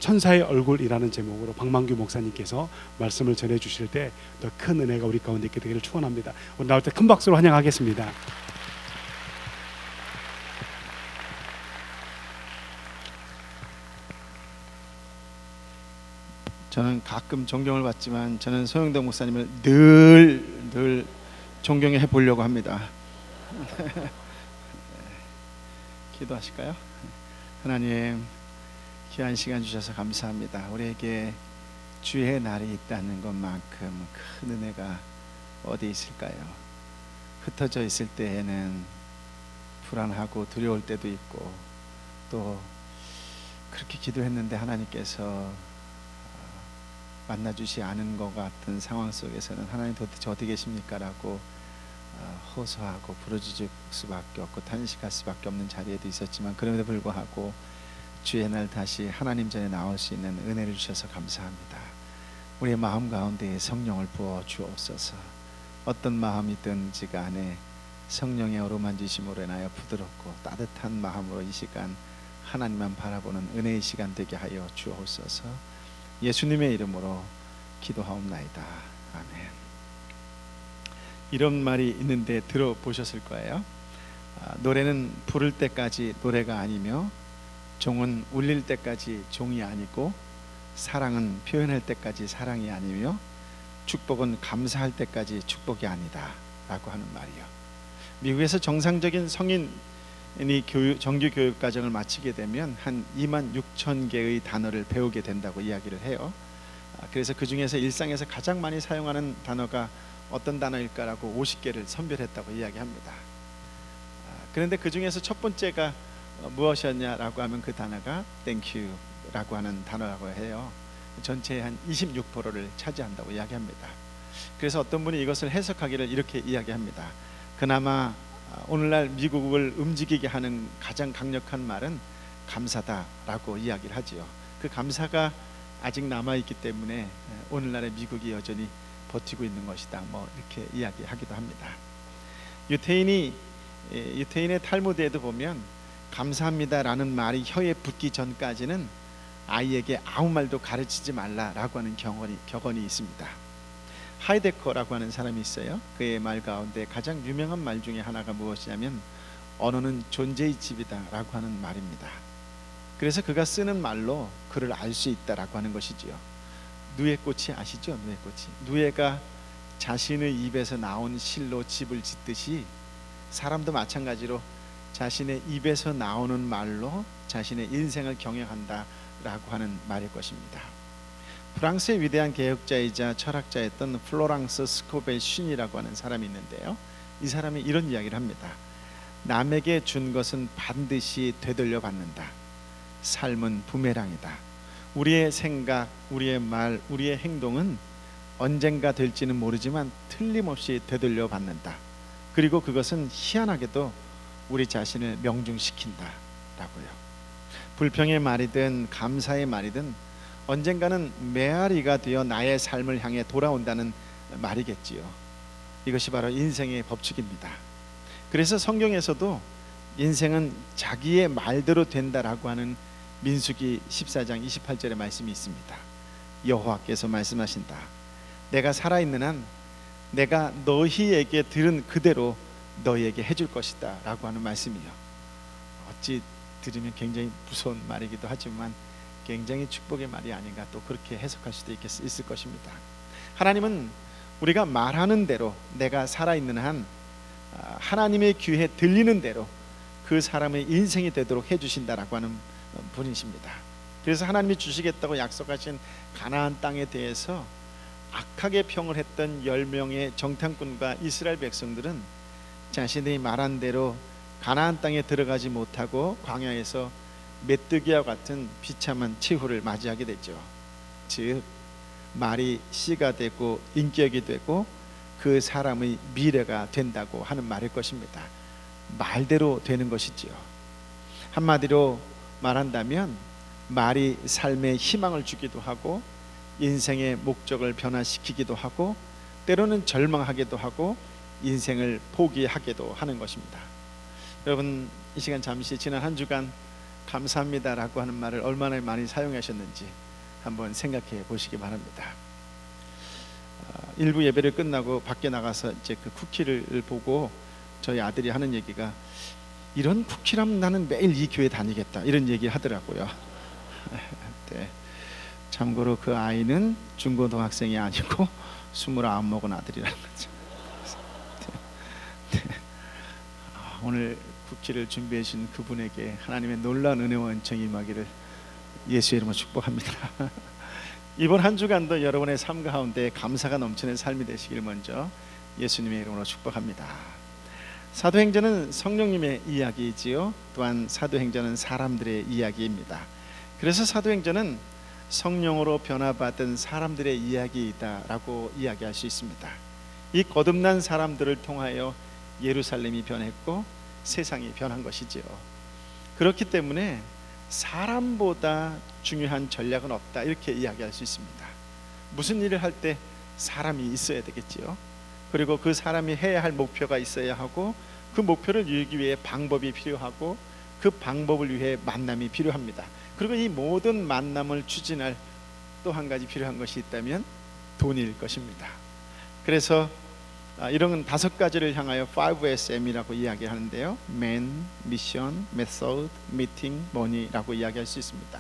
천사의 얼굴이라는 제목으로 박만규 목사님께서 말씀을 전해 주실 때 더 큰 은혜가 우리 가운데 있게 되기를 축원합니다. 오늘 나올 때 큰 박수로 환영하겠습니다. 저는 가끔 존경을 받지만 저는 소영덕 목사님을 늘 존경해 보려고 합니다. 기도하실까요? 하나님, 귀한 시간 주셔서 감사합니다. 우리에게 주의 날이 있다는 것만큼 큰 은혜가 어디 있을까요? 흩어져 있을 때에는 불안하고 두려울 때도 있고, 또 그렇게 기도했는데 하나님께서 만나주지 않은 것 같은 상황 속에서는 하나님 도대체 어디 계십니까? 라고 호소하고 부르짖을 수밖에 없고 탄식할 수밖에 없는 자리에도 있었지만, 그럼에도 불구하고 주의 날 다시 하나님 전에 나올 수 있는 은혜를 주셔서 감사합니다. 우리의 마음 가운데 성령을 부어 주옵소서. 어떤 마음이든지 간에 성령의 어루만지심으로 인하여 부드럽고 따뜻한 마음으로 이 시간 하나님만 바라보는 은혜의 시간 되게 하여 주옵소서. 예수님의 이름으로 기도하옵나이다. 아멘. 이런 말이 있는데 들어보셨을 거예요. 노래는 부를 때까지 노래가 아니며, 종은 울릴 때까지 종이 아니고, 사랑은 표현할 때까지 사랑이 아니며, 축복은 감사할 때까지 축복이 아니다 라고 하는 말이요. 미국에서 정상적인 성인이 정규 교육 과정을 마치게 되면 한 26,000개의 단어를 배우게 된다고 이야기를 해요. 그래서 그 중에서 일상에서 가장 많이 사용하는 단어가 어떤 단어일까라고 50개를 선별했다고 이야기합니다. 그런데 그 중에서 첫 번째가 무엇이었냐라고 하면 그 단어가 Thank you 라고 하는 단어라고 해요. 전체의 한 26%를 차지한다고 이야기합니다. 그래서 어떤 분이 이것을 해석하기를 이렇게 이야기합니다. 그나마 오늘날 미국을 움직이게 하는 가장 강력한 말은 감사다라고 이야기를 하지요. 그 감사가 아직 남아있기 때문에 오늘날의 미국이 여전히 버티고 있는 것이다, 뭐 이렇게 이야기하기도 합니다. 유태인의 탈무드에도 보면 감사합니다라는 말이 혀에 붙기 전까지는 아이에게 아무 말도 가르치지 말라라고 하는 격언이 있습니다. 하이데커라고 하는 사람이 있어요. 그의 말 가운데 가장 유명한 말 중에 하나가 무엇이냐면 언어는 존재의 집이다라고 하는 말입니다. 그래서 그가 쓰는 말로 그를 알 수 있다라고 하는 것이지요. 누에꽃이 아시죠? 누에가 자신의 입에서 나온 실로 집을 짓듯이 사람도 마찬가지로 자신의 입에서 나오는 말로 자신의 인생을 경영한다라고 하는 말일 것입니다. 프랑스의 위대한 개혁자이자 철학자였던 플로랑스 스코벨 쉰이라고 하는 사람이 있는데요, 이 사람이 이런 이야기를 합니다. 남에게 준 것은 반드시 되돌려 받는다. 삶은 부메랑이다. 우리의 생각, 우리의 말, 우리의 행동은 언젠가 될지는 모르지만 틀림없이 되돌려 받는다. 그리고 그것은 희한하게도 우리 자신을 명중시킨다 라고요. 불평의 말이든 감사의 말이든 언젠가는 메아리가 되어 나의 삶을 향해 돌아온다는 말이겠지요. 이것이 바로 인생의 법칙입니다. 그래서 성경에서도 인생은 자기의 말대로 된다라고 하는 민수기 14장 28절의 말씀이 있습니다. 여호와께서 말씀하신다. 내가 살아있는 한 내가 너희에게 들은 그대로 너희에게 해줄 것이다 라고 하는 말씀이요. 어찌 들으면 굉장히 무서운 말이기도 하지만 굉장히 축복의 말이 아닌가, 또 그렇게 해석할 수도 있을 것입니다. 하나님은 우리가 말하는 대로, 내가 살아있는 한 하나님의 귀에 들리는 대로 그 사람의 인생이 되도록 해주신다라고 하는 분이십니다. 그래서 하나님이 주시겠다고 약속하신 가나안 땅에 대해서 악하게 평을 했던 10명의 정탐꾼과 이스라엘 백성들은 자신이 말한 대로 가나안 땅에 들어가지 못하고 광야에서 메뚜기와 같은 비참한 최후를 맞이하게 됐죠. 즉 말이 씨가 되고 인격이 되고 그 사람의 미래가 된다고 하는 말일 것입니다. 말대로 되는 것이지요. 한마디로 말한다면 말이 삶에 희망을 주기도 하고 인생의 목적을 변화시키기도 하고 때로는 절망하기도 하고 인생을 포기하기도 하는 것입니다. 여러분, 이 시간 잠시 지난 한 주간 감사합니다라고 하는 말을 얼마나 많이 사용하셨는지 한번 생각해 보시기 바랍니다. 일부 예배를 끝나고 밖에 나가서 이제 그 쿠키를 보고 저희 아들이 하는 얘기가, 이런 쿠키라면 나는 매일 이 교회 다니겠다, 이런 얘기 하더라고요. 네. 참고로 그 아이는 중고등학생이 아니고 29 먹은 아들이라는 거죠. 네. 오늘 쿠키를 준비해 주신 그분에게 하나님의 놀라운 은혜와 은총이 임하기를 예수의 이름으로 축복합니다. 이번 한 주간도 여러분의 삶 가운데 감사가 넘치는 삶이 되시길 먼저 예수님의 이름으로 축복합니다. 사도행전은 성령님의 이야기이지요, 또한 사도행전은 사람들의 이야기입니다. 그래서 사도행전은 성령으로 변화받은 사람들의 이야기이다라고 이야기할 수 있습니다. 이 거듭난 사람들을 통하여 예루살렘이 변했고 세상이 변한 것이지요. 그렇기 때문에 사람보다 중요한 전략은 없다, 이렇게 이야기할 수 있습니다. 무슨 일을 할 때 사람이 있어야 되겠지요. 그리고 그 사람이 해야 할 목표가 있어야 하고, 그 목표를 이루기 위해 방법이 필요하고, 그 방법을 위해 만남이 필요합니다. 그리고 이 모든 만남을 추진할 또 한 가지 필요한 것이 있다면 돈일 것입니다. 그래서 이런 5가지를 향하여 5SM이라고 이야기하는데요, Man, Mission, Method, Meeting, Money라고 이야기할 수 있습니다.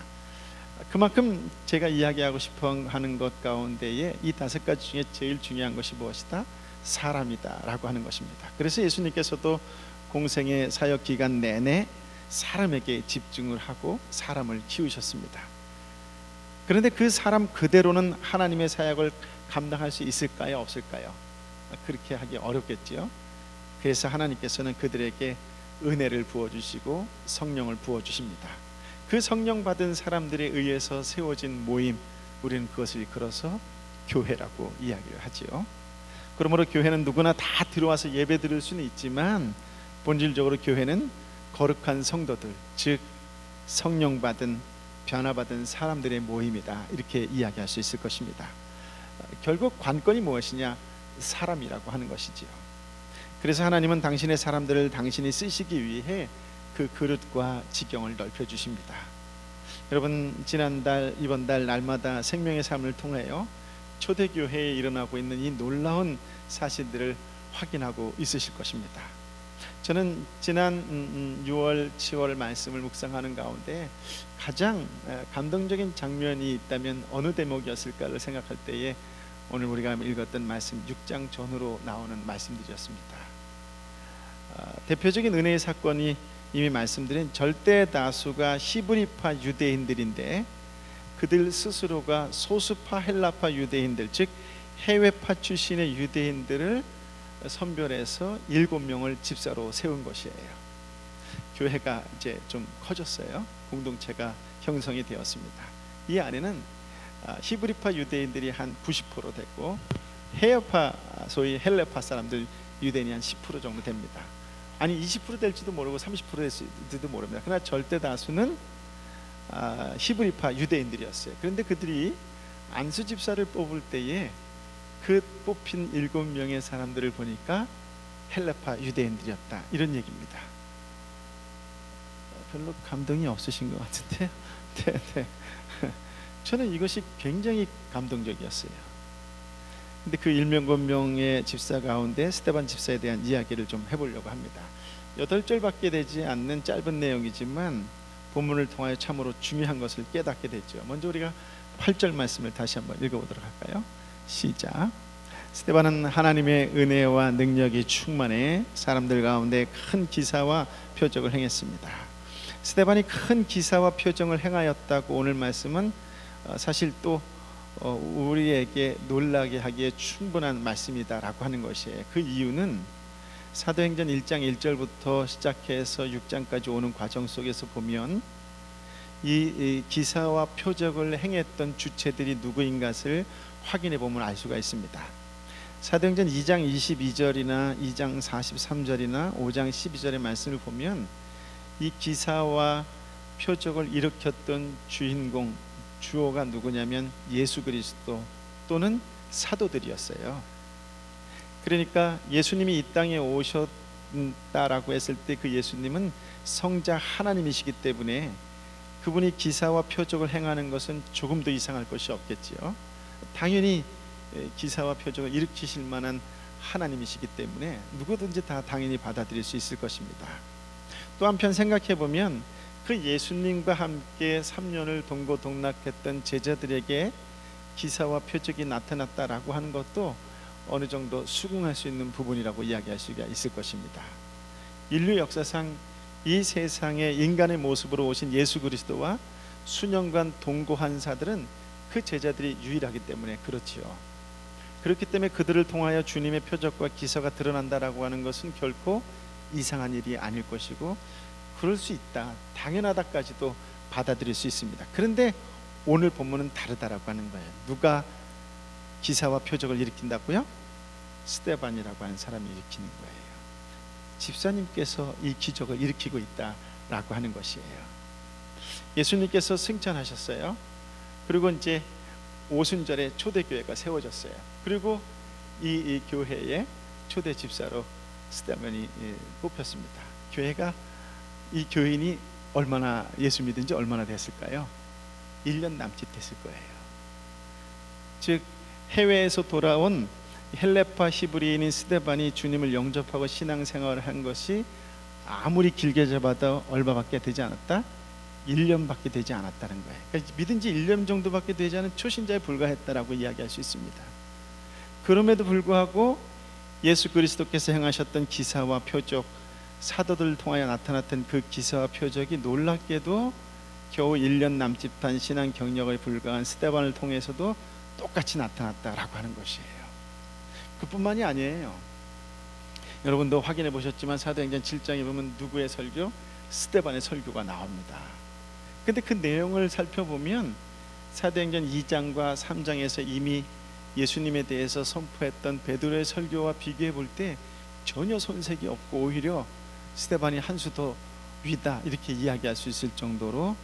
그만큼 제가 이야기하고 싶어 하는 것 가운데에 이 5가지 중에 제일 중요한 것이 무엇이다? 사람이다 라고 하는 것입니다. 그래서 예수님께서도 공생의 사역 기간 내내 사람에게 집중을 하고 사람을 키우셨습니다. 그런데 그 사람 그대로는 하나님의 사역을 감당할 수 있을까요, 없을까요? 그렇게 하기 어렵겠지요. 그래서 하나님께서는 그들에게 은혜를 부어주시고 성령을 부어주십니다. 그 성령 받은 사람들에 의해서 세워진 모임, 우리는 그것을 이끌어서 교회라고 이야기를 하지요. 그러므로 교회는 누구나 다 들어와서 예배 드릴 수는 있지만 본질적으로 교회는 거룩한 성도들, 즉 성령 받은 변화받은 사람들의 모임이다, 이렇게 이야기할 수 있을 것입니다. 결국 관건이 무엇이냐? 사람이라고 하는 것이지요. 그래서 하나님은 당신의 사람들을 당신이 쓰시기 위해 그 그릇과 지경을 넓혀 주십니다. 여러분, 지난달 이번 달 날마다 생명의 삶을 통하여 초대교회에 일어나고 있는 이 놀라운 사실들을 확인하고 있으실 것입니다. 저는 지난 6월 7월 말씀을 묵상하는 가운데 가장 감동적인 장면이 있다면 어느 대목이었을까를 생각할 때에 오늘 우리가 읽었던 말씀 6장 전후로 나오는 말씀들이었습니다. 대표적인 은혜의 사건이 이미 말씀드린 절대 다수가 히브리파 유대인들인데, 그들 스스로가 소수파 헬라파 유대인들, 즉 해외파 출신의 유대인들을 선별해서 7명을 집사로 세운 것이에요. 교회가 이제 좀 커졌어요. 공동체가 형성이 되었습니다. 이 안에는 히브리파 유대인들이 한 90% 됐고, 해외파 소위 헬레파 사람들 유대인이 한 10% 정도 됩니다. 아니 20% 될지도 모르고 30% 될지도 모릅니다. 그러나 절대 다수는 히브리파 유대인들이었어요. 그런데 그들이 안수 집사를 뽑을 때에 그 뽑힌 7명의 사람들을 보니까 헬레파 유대인들이었다, 이런 얘기입니다. 별로 감동이 없으신 것 같은데요. 네. 저는 이것이 굉장히 감동적이었어요. 근데 그 7명의 집사 가운데 스데반 집사에 대한 이야기를 좀 해보려고 합니다. 8절밖에 되지 않는 짧은 내용이지만 본문을 통하여 참으로 중요한 것을 깨닫게 되죠. 먼저 우리가 8절 말씀을 다시 한번 읽어보도록 할까요? 시작. 스데반은 하나님의 은혜와 능력이 충만해 사람들 가운데 큰 기사와 표적을 행했습니다. 스데반이 큰 기사와 표적을 행하였다고 오늘 말씀은 사실 또 우리에게 놀라게 하기에 충분한 말씀이다라고 하는 것이에요. 그 이유는 사도행전 1장 1절부터 시작해서 6장까지 오는 과정 속에서 보면 이 기사와 표적을 행했던 주체들이 누구인 것을 확인해 보면 알 수가 있습니다. 사도행전 2장 22절이나 2장 43절이나 5장 12절의 말씀을 보면 이 기사와 표적을 일으켰던 주인공, 주어가 누구냐면 예수 그리스도 또는 사도들이었어요. 그러니까 예수님이 이 땅에 오셨다라고 했을 때 그 예수님은 성자 하나님이시기 때문에 그분이 기사와 표적을 행하는 것은 조금 더 이상할 것이 없겠지요. 당연히 기사와 표적을 일으키실 만한 하나님이시기 때문에 누구든지 다 당연히 받아들일 수 있을 것입니다. 또 한편 생각해 보면 그 예수님과 함께 3년을 동고동락했던 제자들에게 기사와 표적이 나타났다라고 하는 것도 어느 정도 수긍할 수 있는 부분이라고 이야기할 수가 있을 것입니다. 인류 역사상 이 세상에 인간의 모습으로 오신 예수 그리스도와 수년간 동거한 사들은 그 제자들이 유일하기 때문에 그렇지요. 그렇기 때문에 그들을 통하여 주님의 표적과 기사가 드러난다라고 하는 것은 결코 이상한 일이 아닐 것이고, 그럴 수 있다, 당연하다까지도 받아들일 수 있습니다. 그런데 오늘 본문은 다르다라고 하는 거예요. 누가 기사와 표적을 일으킨다고요? 스데반이라고 하는 사람이 일으키는 거예요. 집사님께서 이 기적을 일으키고 있다라고 하는 것이에요. 예수님께서 승천하셨어요. 그리고 이제 오순절에 초대교회가 세워졌어요. 그리고 이 교회의 초대 집사로 스데반이 뽑혔습니다. 교회가, 이 교인이 얼마나 예수 믿은 지 얼마나 됐을까요? 1년 남짓 됐을 거예요. 즉 해외에서 돌아온 헬레파 히브리인인 스데반이 주님을 영접하고 신앙생활을 한 것이 아무리 길게 잡아도 얼마밖에 되지 않았다? 1년밖에 되지 않았다는 거예요. 그러니까 믿은 지 1년 정도밖에 되지 않은 초신자에 불과했다라고 이야기할 수 있습니다. 그럼에도 불구하고 예수 그리스도께서 행하셨던 기사와 표적, 사도들을 통하여 나타났던 그 기사와 표적이 놀랍게도 겨우 1년 남짓한 신앙 경력에 불과한 스데반을 통해서도 똑같이 나타났다라고 하는 것이에요. 그뿐만이 아니에요. 여러분도 확인해 보셨지만 사도행전 7장에 보면 누구의 설교? 스데반의 설교가 나옵니다. 근데 그 내용을 살펴보면 사도행전 2장과 3장에서 이미 예수님에 대해서 선포했던 베드로의 설교와 비교해 볼 때 전혀 손색이 없고 오히려 스데반이 한 수 더 위다, 이렇게 이야기할 수 있을 정도로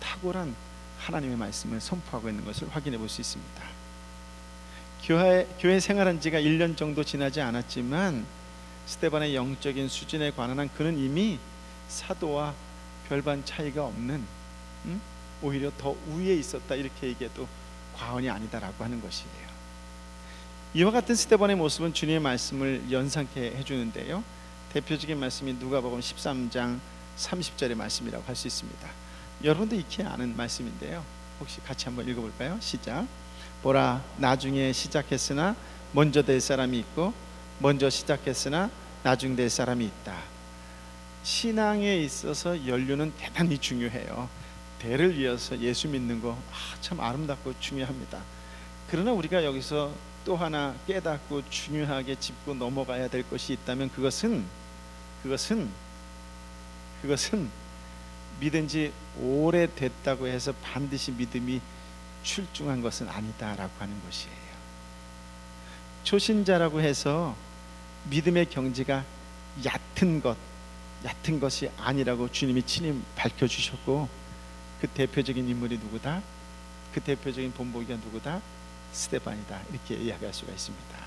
탁월한 하나님의 말씀을 선포하고 있는 것을 확인해 볼 수 있습니다. 교회 생활한 지가 1년 정도 지나지 않았지만 스데반의 영적인 수준에 관한 한 그는 이미 사도와 별반 차이가 없는, 오히려 더 위에 있었다, 이렇게 얘기해도 과언이 아니다라고 하는 것이에요. 이와 같은 스데반의 모습은 주님의 말씀을 연상케 해주는데요. 대표적인 말씀이 누가복음 13장 30절의 말씀이라고 할 수 있습니다. 여러분도 익히 아는 말씀인데요. 혹시 같이 한번 읽어볼까요? 시작. 보라, 나중에 시작했으나 먼저 될 사람이 있고 먼저 시작했으나 나중 될 사람이 있다. 신앙에 있어서 연륜은 대단히 중요해요. 대를 이어서 예수 믿는 거 참 아름답고 중요합니다. 그러나 우리가 여기서 또 하나 깨닫고 중요하게 짚고 넘어가야 될 것이 있다면 그것은 믿은 지 오래됐다고 해서 반드시 믿음이 출중한 것은 아니다라고 하는 것이에요. 초신자라고 해서 믿음의 경지가 얕은 것이 아니라고 주님이 친히 밝혀주셨고, 그 대표적인 인물이 누구다? 그 대표적인 본보기가 누구다? 스데반이다, 이렇게 이야기할 수가 있습니다.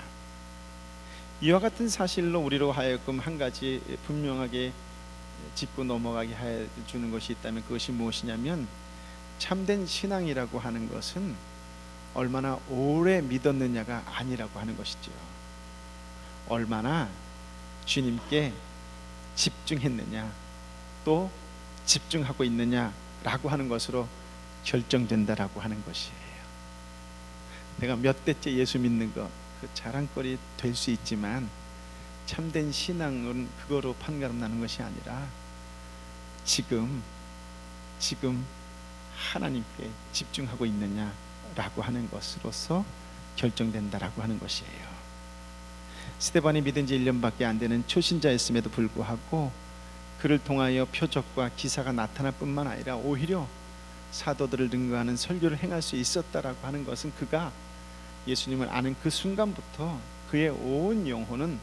이와 같은 사실로 우리로 하여금 한 가지 분명하게 짚고 넘어가게 해주는 것이 있다면 그것이 무엇이냐면, 참된 신앙이라고 하는 것은 얼마나 오래 믿었느냐가 아니라고 하는 것이죠. 얼마나 주님께 집중했느냐, 또 집중하고 있느냐라고 하는 것으로 결정된다라고 하는 것이에요. 내가 몇 대째 예수 믿는 거, 그 자랑거리 될 수 있지만 참된 신앙은 그거로 판가름 나는 것이 아니라 지금 하나님께 집중하고 있느냐라고 하는 것으로서 결정된다라고 하는 것이에요. 스데반이 믿은 지 1년밖에 안 되는 초신자였음에도 불구하고 그를 통하여 표적과 기사가 나타날 뿐만 아니라 오히려 사도들을 능가하는 설교를 행할 수 있었다라고 하는 것은 그가 예수님을 아는 그 순간부터 그의 온 영혼은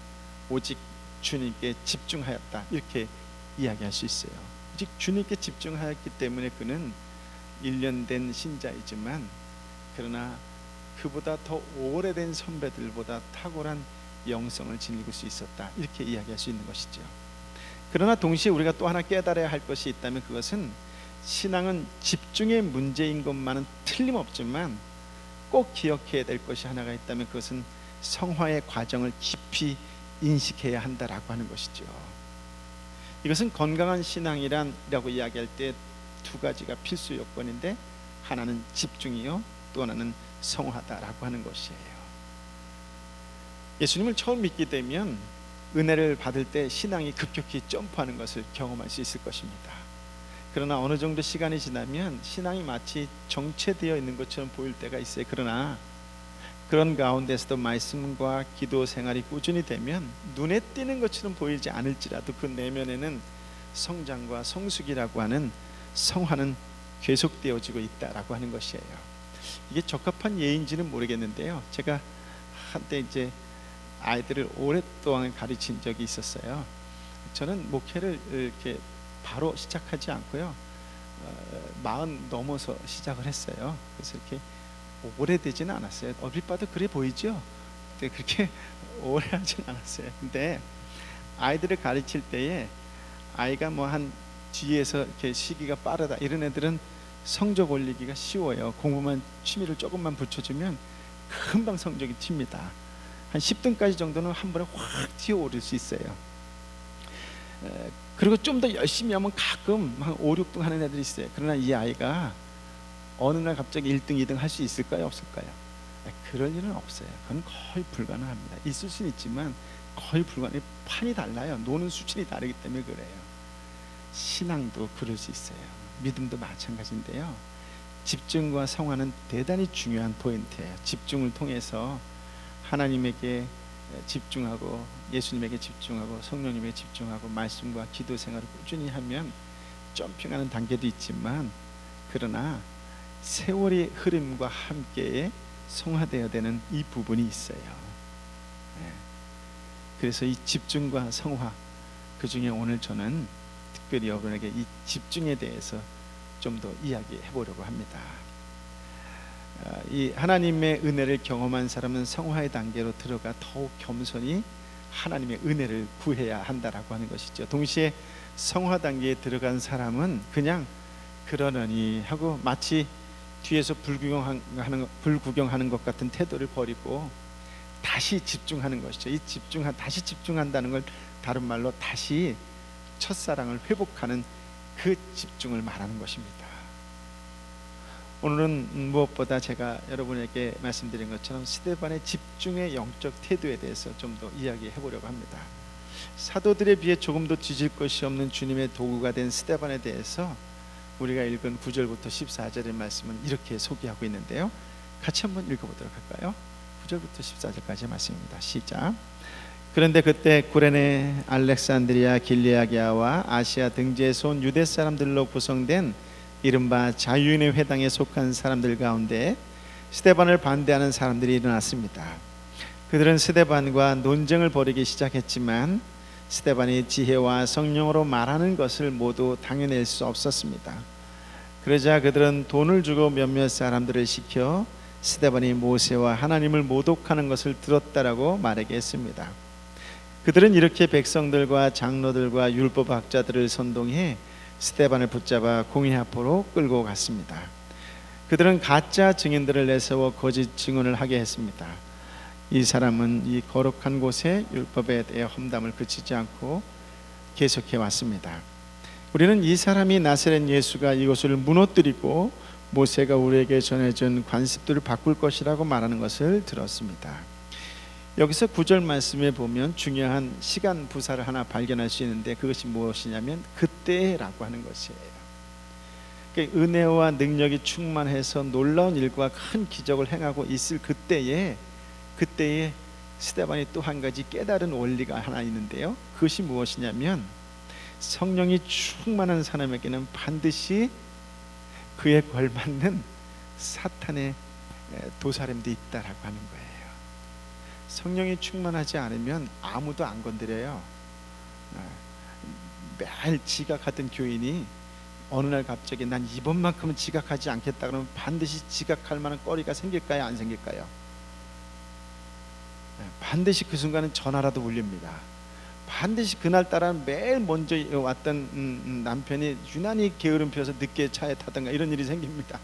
오직 주님께 집중하였다, 이렇게 이야기할 수 있어요. 오직 주님께 집중하였기 때문에 그는 1년 된 신자이지만 그러나 그보다 더 오래된 선배들보다 탁월한 영성을 지니고 수 있었다, 이렇게 이야기할 수 있는 것이죠. 그러나 동시에 우리가 또 하나 깨달아야 할 것이 있다면 그것은 신앙은 집중의 문제인 것만은 틀림없지만 꼭 기억해야 될 것이 하나가 있다면 그것은 성화의 과정을 깊이 인식해야 한다라고 하는 것이죠. 이것은 건강한 신앙이라고 이야기할 때 두 가지가 필수 요건인데, 하나는 집중이요, 또 하나는 성화다라고 하는 것이에요. 예수님을 처음 믿게 되면 은혜를 받을 때 신앙이 급격히 점프하는 것을 경험할 수 있을 것입니다. 그러나 어느 정도 시간이 지나면 신앙이 마치 정체되어 있는 것처럼 보일 때가 있어요. 그러나 그런 가운데서도 말씀과 기도 생활이 꾸준히 되면 눈에 띄는 것처럼 보이지 않을지라도 그 내면에는 성장과 성숙이라고 하는 성화는 계속되어지고 있다라고 하는 것이에요. 이게 적합한 예인지는 모르겠는데요, 제가 한때 이제 아이들을 오랫동안 가르친 적이 있었어요. 저는 목회를 이렇게 바로 시작하지 않고요, 40 넘어서 시작을 했어요. 그래서 이렇게 오래되지는 않았어요. 얼핏 봐도 그래 보이죠? 근데 그렇게 오래 하진 않았어요. 근데 아이들을 가르칠 때에 아이가 뭐 한 뒤에서 이렇게 시기가 빠르다 이런 애들은 성적 올리기가 쉬워요. 공부만, 취미를 조금만 붙여주면 금방 성적이 튑니다. 한 10등까지 정도는 한 번에 확 튀어오를 수 있어요. 그리고 좀 더 열심히 하면 가끔 한 5, 6등 하는 애들이 있어요. 그러나 이 아이가 어느 날 갑자기 1등, 2등 할 수 있을까요? 없을까요? 그럴 일은 없어요. 그건 거의 불가능합니다. 있을 수는 있지만 거의 불가능. 판이 달라요. 노는 수준이 다르기 때문에 그래요. 신앙도 그럴 수 있어요. 믿음도 마찬가지인데요, 집중과 성화는 대단히 중요한 포인트예요. 집중을 통해서 하나님에게 집중하고, 예수님에게 집중하고, 성령님에게 집중하고, 말씀과 기도 생활을 꾸준히 하면 점핑하는 단계도 있지만, 그러나 세월의 흐름과 함께 성화되어야 되는 이 부분이 있어요. 그래서 이 집중과 성화, 그 중에 오늘 저는 특별히 여러분에게 이 집중에 대해서 좀 더 이야기해 보려고 합니다. 이 하나님의 은혜를 경험한 사람은 성화의 단계로 들어가 더욱 겸손히 하나님의 은혜를 구해야 한다라고 하는 것이죠. 동시에 성화 단계에 들어간 사람은 그냥 그러려니 하고 마치 뒤에서 불 구경하는 것 같은 태도를 버리고 다시 집중하는 것이죠. 이 다시 집중한다는 걸 다른 말로 다시 첫사랑을 회복하는 그 집중을 말하는 것입니다. 오늘은 무엇보다 제가 여러분에게 말씀드린 것처럼 스데반의 집중의 영적 태도에 대해서 좀 더 이야기해 보려고 합니다. 사도들에 비해 조금도 뒤질 것이 없는 주님의 도구가 된 스데반에 대해서 우리가 읽은 9절부터 14절의 말씀은 이렇게 소개하고 있는데요, 같이 한번 읽어보도록 할까요? 9절부터 14절까지의 말씀입니다. 시작. 그런데 그때 구레네, 알렉산드리아, 길리아기아와 아시아 등지에서 온 유대 사람들로 구성된 이른바 자유인의 회당에 속한 사람들 가운데 스데반을 반대하는 사람들이 일어났습니다. 그들은 스데반과 논쟁을 벌이기 시작했지만 스데반이 지혜와 성령으로 말하는 것을 모두 당해낼 수 없었습니다. 그러자 그들은 돈을 주고 몇몇 사람들을 시켜 스데반이 모세와 하나님을 모독하는 것을 들었다라고 말하게 했습니다. 그들은 이렇게 백성들과 장로들과 율법학자들을 선동해 스데반을 붙잡아 공회 앞으로 끌고 갔습니다. 그들은 가짜 증인들을 내세워 거짓 증언을 하게 했습니다. 이 사람은 이 거룩한 곳에 율법에 대해 험담을 그치지 않고 계속해 왔습니다. 우리는 이 사람이 나사렛 예수가 이곳을 무너뜨리고 모세가 우리에게 전해준 관습들을 바꿀 것이라고 말하는 것을 들었습니다. 여기서 9절 말씀에 보면 중요한 시간 부사를 하나 발견할 수 있는데, 그것이 무엇이냐면 그때라고 하는 것이에요. 그러니까 은혜와 능력이 충만해서 놀라운 일과 큰 기적을 행하고 있을 그때에 스데반이 또 한 가지 깨달은 원리가 하나 있는데요, 그것이 무엇이냐면 성령이 충만한 사람에게는 반드시 그에 걸맞는 사탄의 도사람도 있다라고 하는 거예요. 성령이 충만하지 않으면 아무도 안 건드려요. 매일 지각하던 교인이 어느 날 갑자기 난 이번만큼은 지각하지 않겠다 그러면 반드시 지각할 만한 거리가 생길까요? 안 생길까요? 반드시 그 순간은 전화라도 울립니다. 반드시 그날따라 매일 먼저 왔던 남편이 유난히 게으름 피워서 늦게 차에 타던가 이런 일이 생깁니다.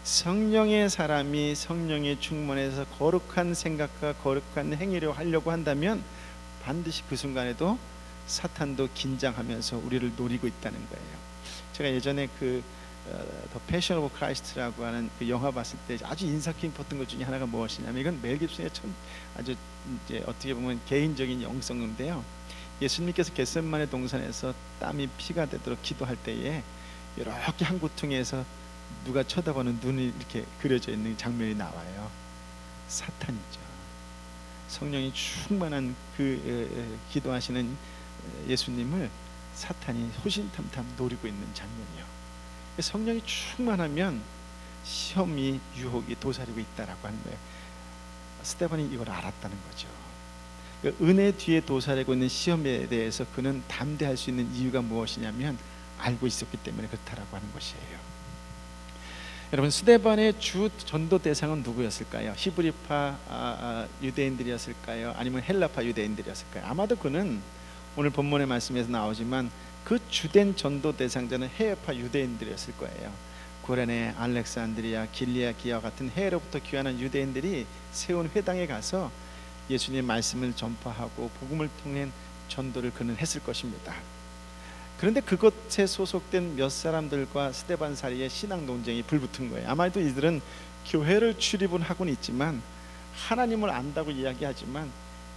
성령의 사람이 성령에 충만해서 거룩한 생각과 거룩한 행위를 하려고 한다면 반드시 그 순간에도 사탄도 긴장하면서 우리를 노리고 있다는 거예요. 제가 예전에 The Passion of Christ라고 하는 그 영화 봤을 때 아주 인상 깊었던 것 중에 하나가 무엇이냐면, 이건 멜 깁슨의 아주 이제 어떻게 보면 개인적인 영성인데요. 예수님께서 겟세마네 동산에서 땀이 피가 되도록 기도할 때에 이렇게 한 구퉁이에서 누가 쳐다보는 눈이 이렇게 그려져 있는 장면이 나와요. 사탄이죠. 성령이 충만한 기도하시는 예수님을 사탄이 호신탐탐 노리고 있는 장면이요. 성령이 충만하면 시험이, 유혹이 도사리고 있다라고 하는 거예요. 스데반이 이걸 알았다는 거죠. 은혜 뒤에 도사리고 있는 시험에 대해서 그는 담대할 수 있는 이유가 무엇이냐면 알고 있었기 때문에 그렇다라고 하는 것이에요. 여러분, 스데반의 주 전도 대상은 누구였을까요? 히브리파 유대인들이었을까요? 아니면 헬라파 유대인들이었을까요? 아마도 그는 오늘 본문의 말씀에서 나오지만 그 주된 전도 대상자는 해외파 유대인들이었을 거예요. 고레네, 알렉산드리아, 길리아기와 같은 해외로부터 귀환한 유대인들이 세운 회당에 가서 예수님의 말씀을 전파하고 복음을 통한 전도를 그는 했을 것입니다. 그런데 그것에 소속된 몇 사람들과 스데반 사이에 신앙 논쟁이 불붙은 거예요. 아마도 이들은 교회를 출입은 하고는 있지만 하나님을 안다고 이야기하지만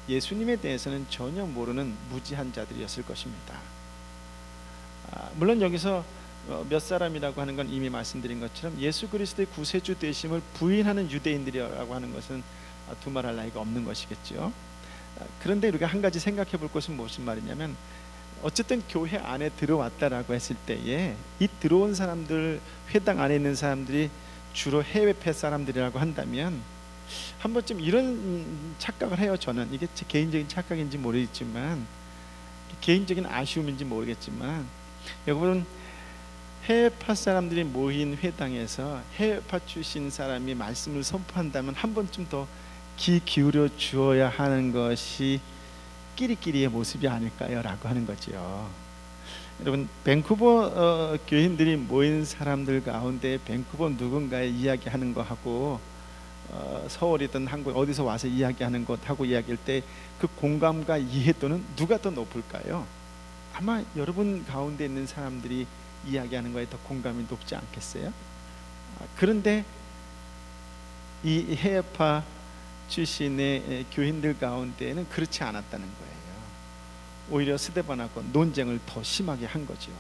예수님에 대해서는 전혀 모르는 무지한 자들이었을 것입니다. 물론 여기서 몇 사람이라고 하는 건 이미 말씀드린 것처럼 예수 그리스도의 구세주 되심을 부인하는 유대인들이라고 하는 것은 두말할 나위가 없는 것이겠죠. 그런데 우리가 한 가지 생각해 볼 것은 무슨 말이냐면, 어쨌든 교회 안에 들어왔다라고 했을 때에 이 들어온 사람들, 회당 안에 있는 사람들이 주로 해외파 사람들이라고 한다면 한 번쯤 이런 착각을 해요. 저는 이게 제 개인적인 착각인지 모르겠지만, 개인적인 아쉬움인지 모르겠지만, 여러분, 해외파 사람들이 모인 회당에서 해외파 출신 사람이 말씀을 선포한다면 한 번쯤 더 귀 기울여 주어야 하는 것이 끼리끼리의 모습이 아닐까요? 라고 하는 거죠. 여러분, 밴쿠버 교인들이 모인 사람들 가운데 밴쿠버 누군가의 이야기하는 거하고 서울이든 한국 어디서 와서 이야기하는 것하고 이야기할 때 그 공감과 이해도는 누가 더 높을까요? 아마 여러분 가운데 있는 사람들이 이야기하는 거에 더 공감이 높지 않겠어요? 그런데 이 해외파 출신의 교인들 가운데에는 그렇지 않았다는 거예요. 오히려 스데반하고 논쟁을 더 심하게 한 거죠.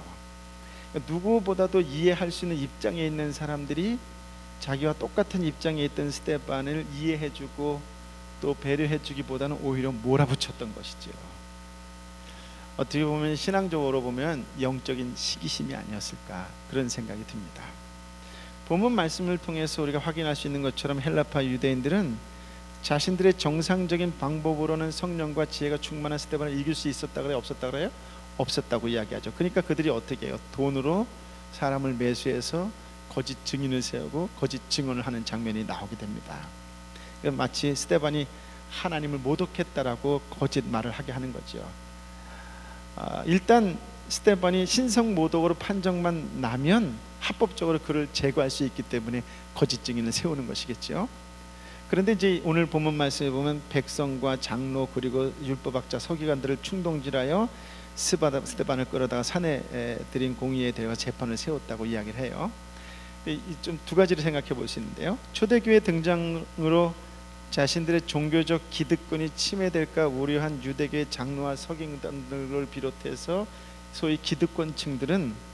누구보다도 이해할 수 있는 입장에 있는 사람들이 자기와 똑같은 입장에 있던 스데반을 이해해주고 또 배려해주기보다는 오히려 몰아붙였던 것이죠. 어떻게 보면 신앙적으로 보면 영적인 시기심이 아니었을까, 그런 생각이 듭니다. 본문 말씀을 통해서 우리가 확인할 수 있는 것처럼 헬라파 유대인들은 자신들의 정상적인 방법으로는 성령과 지혜가 충만한 스데반을 이길 수 있었다 그래요? 없었다 그래요? 없었다고 이야기하죠. 그러니까 그들이 어떻게 해요? 돈으로 사람을 매수해서 거짓 증인을 세우고 거짓 증언을 하는 장면이 나오게 됩니다. 마치 스데반이 하나님을 모독했다라고 거짓 말을 하게 하는 거죠. 일단 스데반이 신성 모독으로 판정만 나면 합법적으로 그를 제거할 수 있기 때문에 거짓 증인을 세우는 것이겠죠. 그런데 이제 오늘 본문 말씀에 보면 백성과 장로 그리고 율법학자 서기관들을 충동질하여 스데반을 끌어다가 산에 들인 공의에 대해 재판을 세웠다고 이야기를 해요. 좀 두 가지를 생각해 볼 수 있는데요. 초대교회 등장으로 자신들의 종교적 기득권이 침해될까 우려한 유대교의 장로와 서기관들을 비롯해서 소위 기득권층들은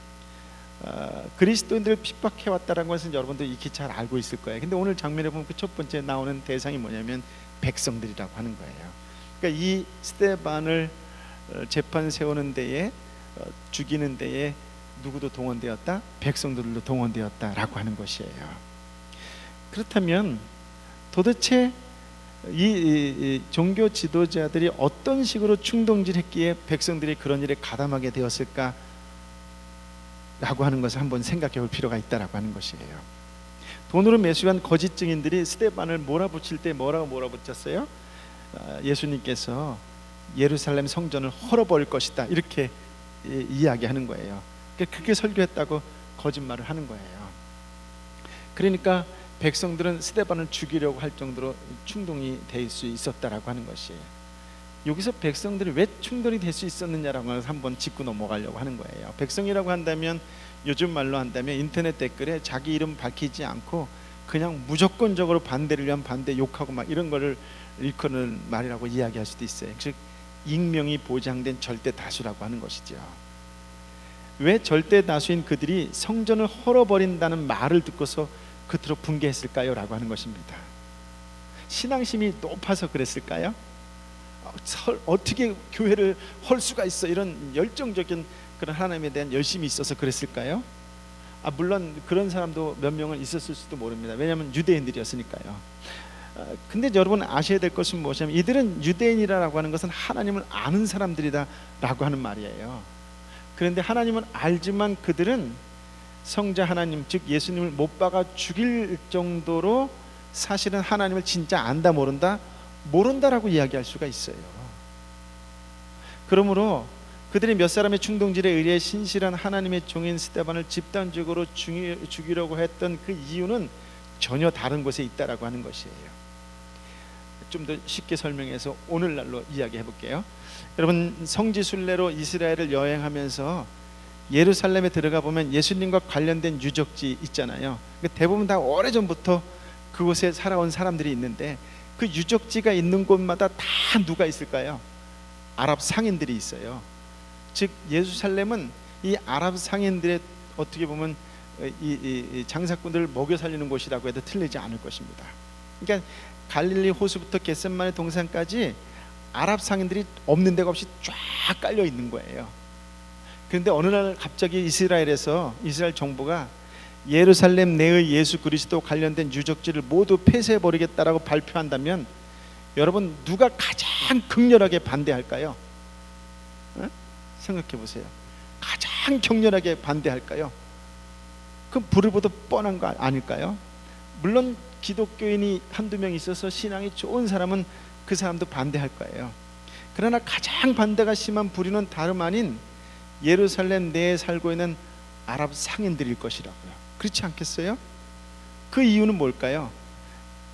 그리스도인들을 핍박해왔다는 것은 여러분들 익히 잘 알고 있을 거예요. 근데 오늘 장면에 보면 그 첫 번째 나오는 대상이 뭐냐면 백성들이라고 하는 거예요. 그러니까 이 스데반을 재판 세우는 데에 죽이는 데에 누구도 동원되었다? 백성들도 동원되었다라고 하는 것이에요. 그렇다면 도대체 이 종교 지도자들이 어떤 식으로 충동질했기에 백성들이 그런 일에 가담하게 되었을까? 라고 하는 것을 한번 생각해 볼 필요가 있다라고 하는 것이에요. 돈으로 매수한 거짓 증인들이 스데반을 몰아붙일 때 뭐라고 몰아붙였어요? 예수님께서 예루살렘 성전을 헐어버릴 것이다, 이렇게 이야기하는 거예요. 그렇게 설교했다고 거짓말을 하는 거예요. 그러니까 백성들은 스데반을 죽이려고 할 정도로 충동이 될 수 있었다라고 하는 것이에요. 여기서 백성들이 왜 충돌이 될 수 있었느냐라고 해서 한번 짚고 넘어가려고 하는 거예요. 백성이라고 한다면, 요즘 말로 한다면 인터넷 댓글에 자기 이름 밝히지 않고 그냥 무조건적으로 반대를 위한 반대 욕하고 막 이런 거를 일컫는 말이라고 이야기할 수도 있어요. 즉 익명이 보장된 절대 다수라고 하는 것이죠. 왜 절대 다수인 그들이 성전을 헐어버린다는 말을 듣고서 그토록 분개했을까요? 라고 하는 것입니다. 신앙심이 높아서 그랬을까요? 어떻게 교회를 헐 수가 있어, 이런 열정적인 그런 하나님에 대한 열심이 있어서 그랬을까요? 물론 그런 사람도 몇 명은 있었을 수도 모릅니다. 왜냐하면 유대인들이었으니까요. 근데 여러분 아셔야 될 것은 무엇이냐면, 이들은 유대인이라고 하는 것은 하나님을 아는 사람들이다 라고 하는 말이에요. 그런데 하나님은 알지만 그들은 성자 하나님, 즉 예수님을 못 박아 죽일 정도로 사실은 하나님을 진짜 안다 모른다라고 이야기할 수가 있어요. 그러므로 그들이 몇 사람의 충동질에 의해 신실한 하나님의 종인 스데반을 집단적으로 죽이려고 했던 그 이유는 전혀 다른 곳에 있다라고 하는 것이에요. 좀 더 쉽게 설명해서 오늘날로 이야기해 볼게요. 여러분, 성지 순례로 이스라엘을 여행하면서 예루살렘에 들어가 보면 예수님과 관련된 유적지 있잖아요. 대부분 다 오래전부터 그곳에 살아온 사람들이 있는데, 그 유적지가 있는 곳마다 다 누가 있을까요? 아랍 상인들이 있어요. 즉 예루살렘은 이 아랍 상인들의 어떻게 보면 이 장사꾼들을 먹여 살리는 곳이라고 해도 틀리지 않을 것입니다. 그러니까 갈릴리 호수부터 겟셋마네 동산까지 아랍 상인들이 없는 데가 없이 쫙 깔려 있는 거예요. 그런데 어느 날 갑자기 이스라엘 정부가 예루살렘 내의 예수 그리스도 관련된 유적지를 모두 폐쇄해 버리겠다라고 발표한다면, 여러분 누가 가장 극렬하게 반대할까요? 생각해 보세요. 가장 격렬하게 반대할까요? 그럼 불을 보듯 뻔한 거 아닐까요? 물론 기독교인이 한두 명 있어서 신앙이 좋은 사람은 그 사람도 반대할 거예요. 그러나 가장 반대가 심한 부류는 다름 아닌 예루살렘 내에 살고 있는 아랍 상인들일 것이라고요. 그렇지 않겠어요? 그 이유는 뭘까요?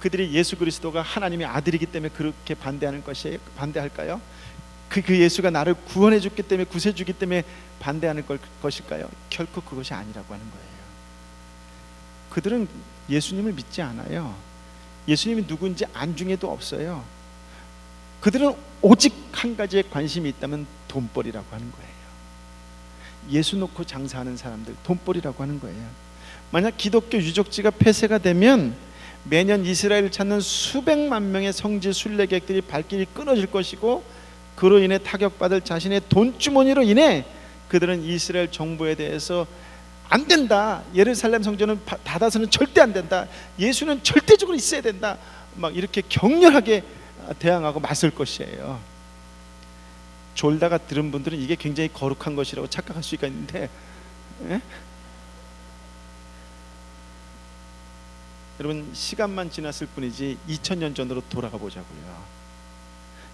그들이 예수 그리스도가 하나님의 아들이기 때문에 그렇게 반대할까요? 그 예수가 나를 구원해 줬기 때문에, 구세해 주기 때문에 반대하는 것일까요? 결코 그것이 아니라고 하는 거예요. 그들은 예수님을 믿지 않아요. 예수님이 누군지 안중에도 없어요. 그들은 오직 한 가지에 관심이 있다면 돈벌이라고 하는 거예요. 예수 놓고 장사하는 사람들, 돈벌이라고 하는 거예요. 만약 기독교 유적지가 폐쇄가 되면 매년 이스라엘을 찾는 수백만 명의 성지 순례객들이 발길이 끊어질 것이고, 그로 인해 타격받을 자신의 돈주머니로 인해 그들은 이스라엘 정부에 대해서 안 된다, 예루살렘 성전은 닫아서는 절대 안 된다, 예수는 절대적으로 있어야 된다, 막 이렇게 격렬하게 대항하고 맞설 것이에요. 졸다가 들은 분들은 이게 굉장히 거룩한 것이라고 착각할 수가 있는데, 여러분 시간만 지났을 뿐이지 2000년 전으로 돌아가 보자고요.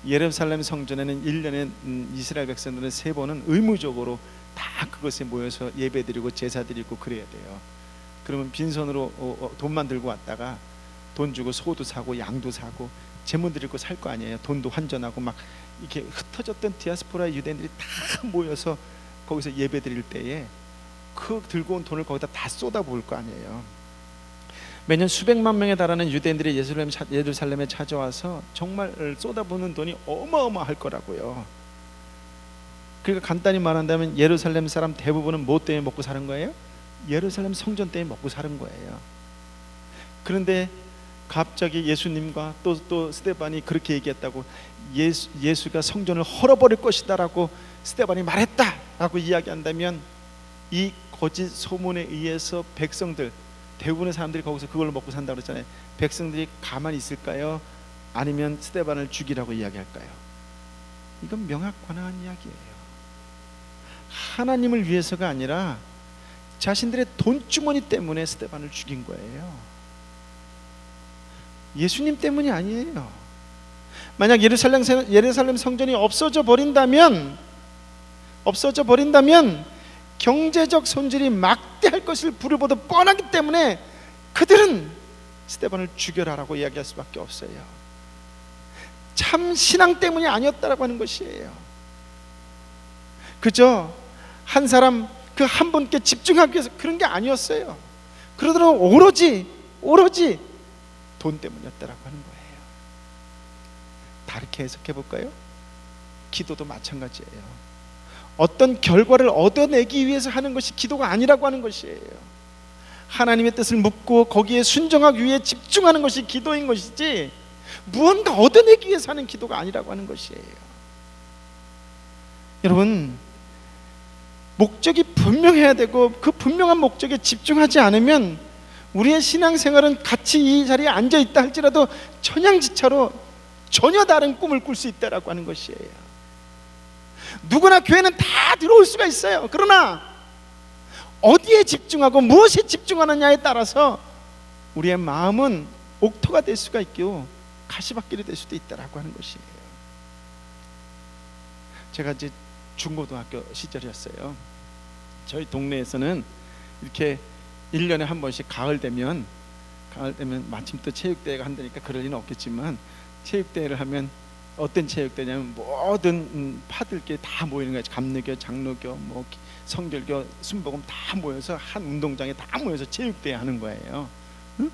예루살렘 성전에는 1년에 이스라엘 백성들은 3번은 의무적으로 다 그것에 모여서 예배드리고 제사드리고 그래야 돼요. 그러면 빈손으로 돈만 들고 왔다가 돈 주고 소도 사고 양도 사고 제물 드리고 살 거 아니에요. 돈도 환전하고 막 이렇게 흩어졌던 디아스포라 유대인들이 다 모여서 거기서 예배드릴 때에 그 들고 온 돈을 거기다 다 쏟아부을 거 아니에요. 매년 수백만 명에 달하는 유대인들이 예루살렘에 찾아와서 정말 쏟아부는 돈이 어마어마할 거라고요. 그러니까 간단히 말한다면 예루살렘 사람 대부분은 뭐 때문에 먹고 사는 거예요? 예루살렘 성전 때문에 먹고 사는 거예요. 그런데 갑자기 예수님과 또 스데반이 그렇게 얘기했다고, 예수가 성전을 헐어버릴 것이다라고 스데반이 말했다라고 이야기한다면, 이 거짓 소문에 의해서 백성들, 대부분의 사람들이 거기서 그걸로 먹고 산다고 그랬잖아요. 백성들이 가만히 있을까요? 아니면 스데반을 죽이라고 이야기할까요? 이건 명확관한 이야기예요. 하나님을 위해서가 아니라 자신들의 돈주머니 때문에 스데반을 죽인 거예요. 예수님 때문이 아니에요. 만약 예루살렘 성전이 없어져 버린다면 경제적 손실이 막대할 것을 불을 보듯 뻔하기 때문에 그들은 스데반을 죽여라라고 이야기할 수밖에 없어요. 참 신앙 때문이 아니었다라고 하는 것이에요. 그저 한 사람 그 한 분께 집중하기 위해서 그런 게 아니었어요. 그러더라도 오로지 돈 때문이었다라고 하는 거예요. 다르게 해석해 볼까요? 기도도 마찬가지예요. 어떤 결과를 얻어내기 위해서 하는 것이 기도가 아니라고 하는 것이에요. 하나님의 뜻을 묻고 거기에 순종하기 위해 집중하는 것이 기도인 것이지 무언가 얻어내기 위해서 하는 기도가 아니라고 하는 것이에요. 여러분, 목적이 분명해야 되고 그 분명한 목적에 집중하지 않으면 우리의 신앙생활은 같이 이 자리에 앉아있다 할지라도 천양지차로 전혀 다른 꿈을 꿀 수 있다라고 하는 것이에요. 누구나 교회는 다 들어올 수가 있어요. 그러나 어디에 집중하고 무엇에 집중하느냐에 따라서 우리의 마음은 옥토가 될 수가 있고 가시밭길이 될 수도 있다라고 하는 것이에요. 제가 이제 중고등학교 시절이었어요. 저희 동네에서는 이렇게 1년에 한 번씩 가을 되면 마침 또 체육대회가 한다니까 그럴 리는 없겠지만 체육대회를 하면 어떤 체육대냐면 모든 파들끼리 다 모이는 거예요. 감리교, 장로교, 뭐 성결교, 순복음 다 모여서 한 운동장에 다 모여서 체육대회 하는 거예요. 응?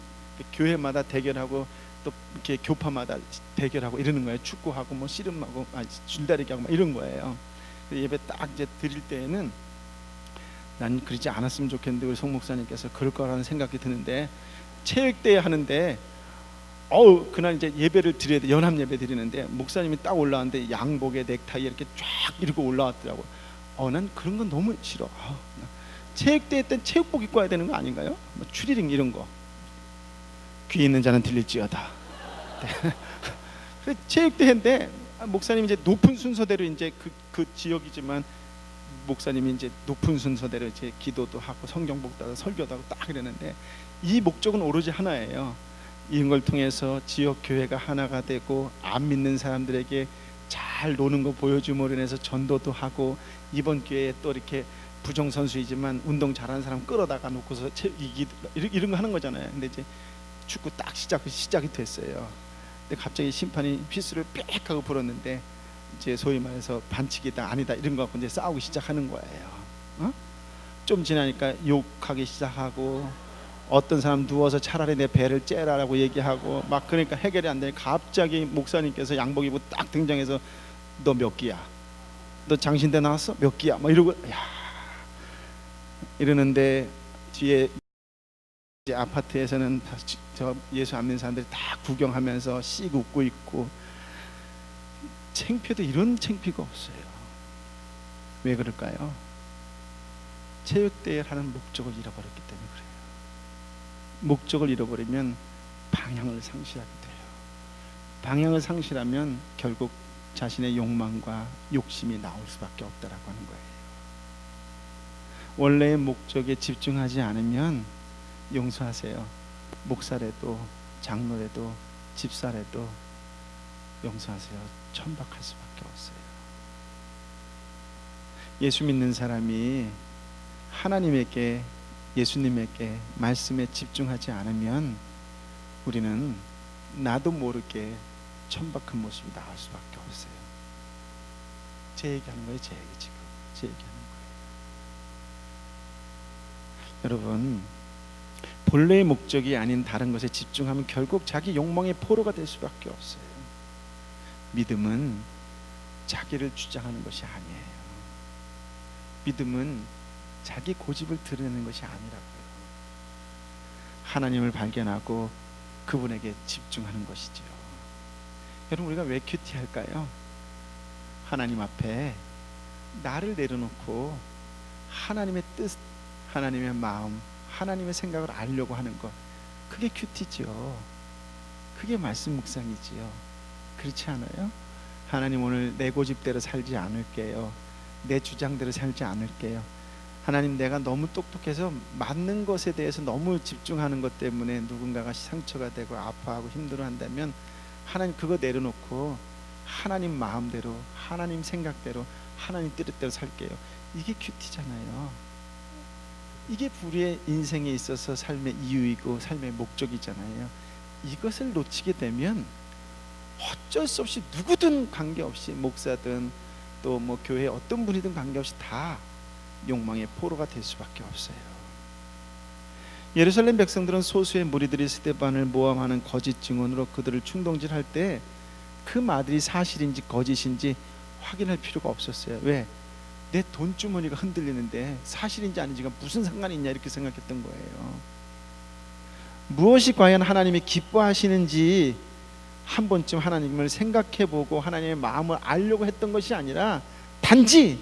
교회마다 대결하고 또 이렇게 교파마다 대결하고 이러는 거예요. 축구하고 뭐 씨름하고 줄다리기하고 막 이런 거예요. 예배 딱 이제 드릴 때에는 난 그러지 않았으면 좋겠는데 우리 송 목사님께서 그럴 거라는 생각이 드는데 체육대회 하는데 그날 이제 예배를 드려야 돼. 연합 예배 드리는데 목사님이 딱 올라왔는데 양복에 넥타이 이렇게 쫙 이러고 올라왔더라고. 난 그런 건 너무 싫어. 체육대회 때 체육복 입고 와야 되는 거 아닌가요? 뭐 추리링 이런 거. 귀 있는 자는 들릴지어다. 네. 체육대회인데 목사님이 이제 높은 순서대로 이제 그 지역이지만 목사님이 이제 높은 순서대로 이제 기도도 하고 성경복도 하고 설교도 하고 딱 이러는데 이 목적은 오로지 하나예요. 이런 걸 통해서 지역 교회가 하나가 되고 안 믿는 사람들에게 잘 노는 거 보여줌으로 인해서 전도도 하고 이번 기회에 또 이렇게 부정선수이지만 운동 잘하는 사람 끌어다가 놓고서 이런 거 하는 거잖아요. 근데 이제 축구 딱 시작이 됐어요. 근데 갑자기 심판이 휘슬을 빽 하고 불었는데 이제 소위 말해서 반칙이다 아니다 이런 거 갖고 이제 싸우기 시작하는 거예요. 좀 지나니까 욕하기 시작하고 어떤 사람 누워서 차라리 내 배를 째라라고 얘기하고 막 그러니까 해결이 안 되니까 갑자기 목사님께서 양복 입고 딱 등장해서 너 몇 기야? 너 장신대 나왔어? 몇 기야? 막 이러고 이러는데 뒤에 이제 아파트에서는 저 예수 안 믿는 사람들이 다 구경하면서 씩 웃고 있고 창피해도 이런 창피가 없어요. 왜 그럴까요? 체육대회를 하는 목적을 잃어버렸기 때문에 그래요. 목적을 잃어버리면 방향을 상실하게 돼요. 방향을 상실하면 결국 자신의 욕망과 욕심이 나올 수밖에 없다라고 하는 거예요. 원래의 목적에 집중하지 않으면 용서하세요. 목사래도 장로래도 집사래도 용서하세요. 천박할 수밖에 없어요. 예수 믿는 사람이 하나님에게 예수님에게 말씀에 집중하지 않으면 우리는 나도 모르게 천박한 모습이 나올 수밖에 없어요. 제 얘기하는 거예요. 제 얘기 지금 제 얘기하는 거예요. 여러분, 본래의 목적이 아닌 다른 것에 집중하면 결국 자기 욕망의 포로가 될 수밖에 없어요. 믿음은 자기를 주장하는 것이 아니에요. 믿음은 자기 고집을 드러내는 것이 아니라고요. 하나님을 발견하고 그분에게 집중하는 것이지요. 여러분, 우리가 왜 큐티할까요? 하나님 앞에 나를 내려놓고 하나님의 뜻, 하나님의 마음, 하나님의 생각을 알려고 하는 것, 그게 큐티죠. 그게 말씀 묵상이지요. 그렇지 않아요? 하나님, 오늘 내 고집대로 살지 않을게요. 내 주장대로 살지 않을게요. 하나님, 내가 너무 똑똑해서 맞는 것에 대해서 너무 집중하는 것 때문에 누군가가 상처가 되고 아파하고 힘들어한다면 하나님, 그거 내려놓고 않고 하나님 마음대로, 하나님 생각대로, 하나님 뜻대로 살게요. 이게 큐티잖아요. 이게 우리의 인생에 있어서 삶의 이유이고 삶의 목적이잖아요. 이것을 놓치게 되면 어쩔 수 없이 누구든 관계없이, 목사든 또 뭐 교회 어떤 분이든 관계없이 다 욕망의 포로가 될 수밖에 없어요. 예루살렘 백성들은 소수의 무리들이 스데반을 모함하는 거짓 증언으로 그들을 충동질할 때 그 말들이 사실인지 거짓인지 확인할 필요가 없었어요. 왜? 내 돈주머니가 흔들리는데 사실인지 아닌지가 무슨 상관이 있냐, 이렇게 생각했던 거예요. 무엇이 과연 하나님이 기뻐하시는지 한 번쯤 하나님을 생각해보고 하나님의 마음을 알려고 했던 것이 아니라 단지